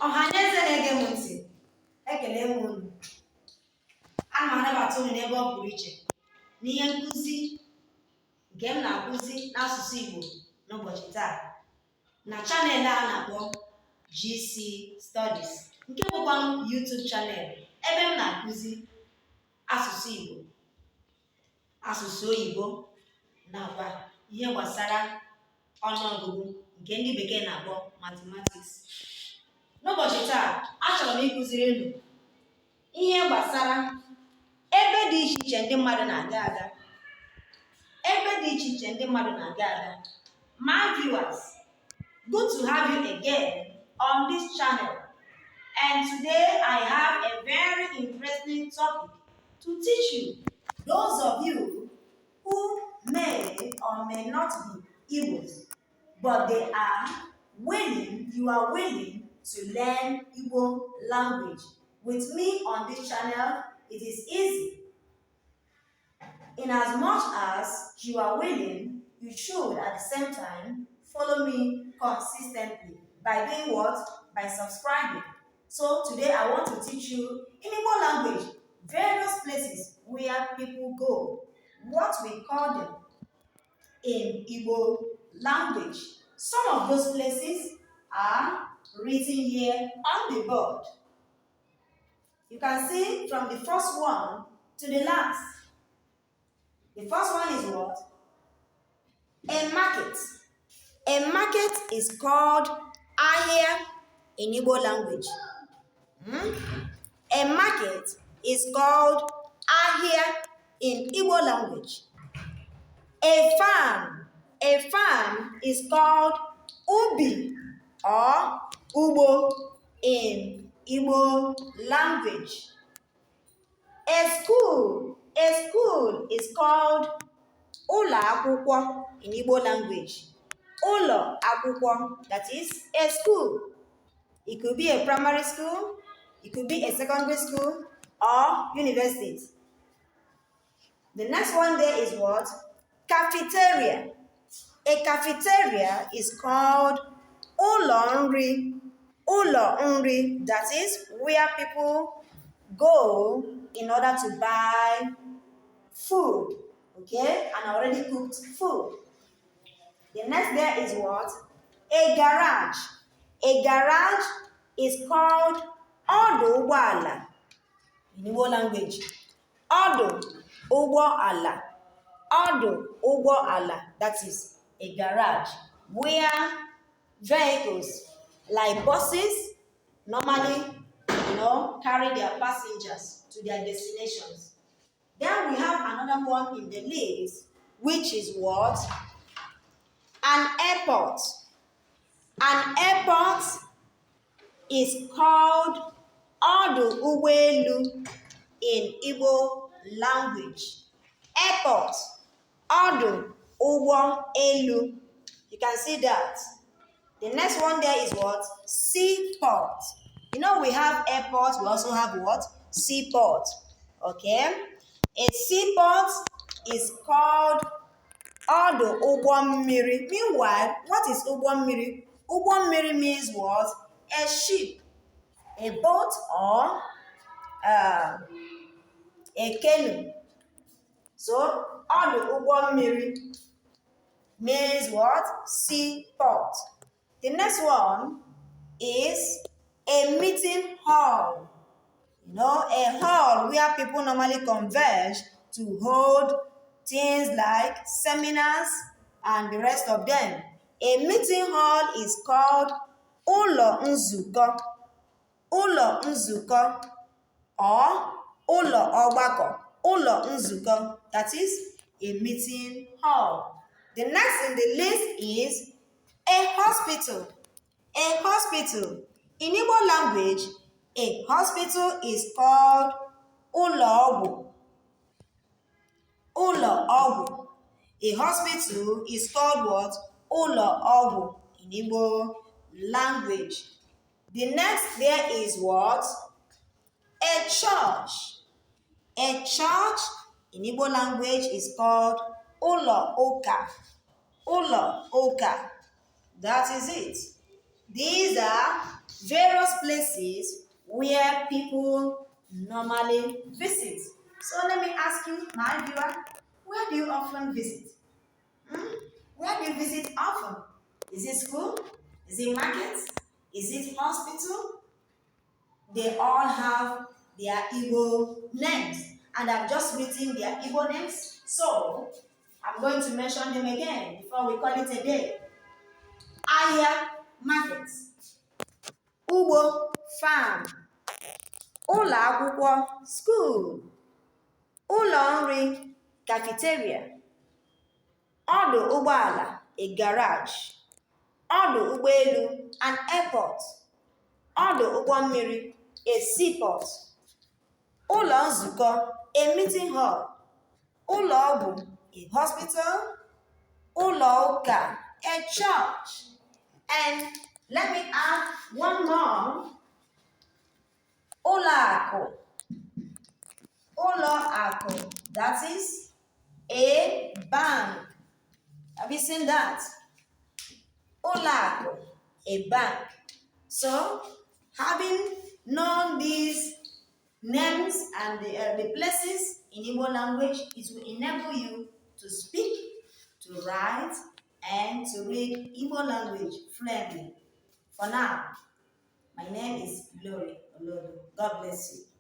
Ọhaneze na-ege m ntị, ekele m unu. Ana m anabata unu n'ebe ọ pụrụ iche n'ihe nkụzi nke m na-akụzi n'asụsụ Igbo n'ụbọchị taa na chanel a na-akpọ GC Studies, nke bụkwa YouTube chanel ebe m na-akụzi asụsụ Igbo, asụsụ oyibo nakwa ihe gbasara ọnụọgụgụ nke ndị bekee na-akpọ mathematics. N'ụbọchị taa, achọrọ m ịkụziri unu ihe gbasara ebe dị iche iche ndị mmadụ na-aga aga. Ebe dị iche iche ndị mmadụ na-aga aga. My viewers, good to have you again on this channel. And today I have a very interesting topic to teach you. Those of you who may or may not be Igbos, but you are willing to learn Igbo language. With me on this channel, it is easy. In as much as you are willing, you should at the same time follow me consistently. By doing what? By subscribing. So today I want to teach you in Igbo language, various places where people go, what we call them in Igbo language. Some of those places are written here on the board. You can see from the first one to the last. The first one is what? A market. A market is called ahia in Igbo language. A market is called ahia in Igbo language. A farm is called ubi or ubo in Igbo language. A school is called ụlọ akwụkwọ in Igbo language. Ụlọ akwụkwọ, that is a school. It could be a primary school, it could be a secondary school or university. The next one there is what? Cafeteria. A cafeteria is called ụlọ nri. Ụlọ nri, that is where people go in order to buy food, okay, and already cooked food. The next there is what? A garage. A garage is called ọdụ ụgbọala in Igbo language. Ọdụ ụgbọala. Ọdụ ụgbọala, that is a garage where vehicles like buses normally, carry their passengers to their destinations. Then we have another one in the list, which is what? An airport. An airport is called ọdụ ụgbọelu in Igbo language. Airport, ọdụ ụgbọelu. You can see that. The next one there is what? Seaport. We have airports, we also have what? Seaport. Okay? A seaport is called ọdụ ụgbọ mmiri. Meanwhile, what is ụgbọ mmiri? Ụgbọ mmiri means what? A ship, a boat, or a canoe. So, ọdụ ụgbọ mmiri means what? Seaport. The next one is a meeting hall. A hall where people normally converge to hold things like seminars and the rest of them. A meeting hall is called ụlọ nzukọ. Ụlọ nzukọ or ụlọ ọgbakọ. Ụlọ nzukọ, that is a meeting hall. The next in the list is a hospital. A hospital. In Igbo language, a hospital is called ụlọ ọgwụ. Ụlọ ọgwụ. A hospital is called what? Ụlọ ọgwụ in Igbo language. The next there is what? A church. A church in Igbo language is called ụlọ ụka. Ụlọ ụka. That is it. These are various places where people normally visit. So let me ask you, my viewer, where do you often visit? Where do you visit often? Is it school? Is it market? Is it hospital? They all have their Igbo names. And I've just written their Igbo names. So, I'm going to mention them again before we call it a day. Ahia, market. Ugbo, farm. Ụlọ akwụkwọ, school. Ụlọ nri, cafeteria. Ọdụ ụgbọala, a garage. Ọdụ ụgbọelu, an airport. Ọdụ ụgbọ mmiri, a seaport. Ụlọ nzukọ, a meeting hall. Ụlọ ọgwụ, a hospital. Ụlọ ụka, a church. And let me add one more. Ụlọ akụ. Ụlọ akụ, that is a bank. Have you seen that? Ụlọ akụ, a bank. So, having known these names and the places in Igbo language, it will enable you to speak, to write, and to read Igbo language fluently. For now, my name is Glory Olodo. God bless you.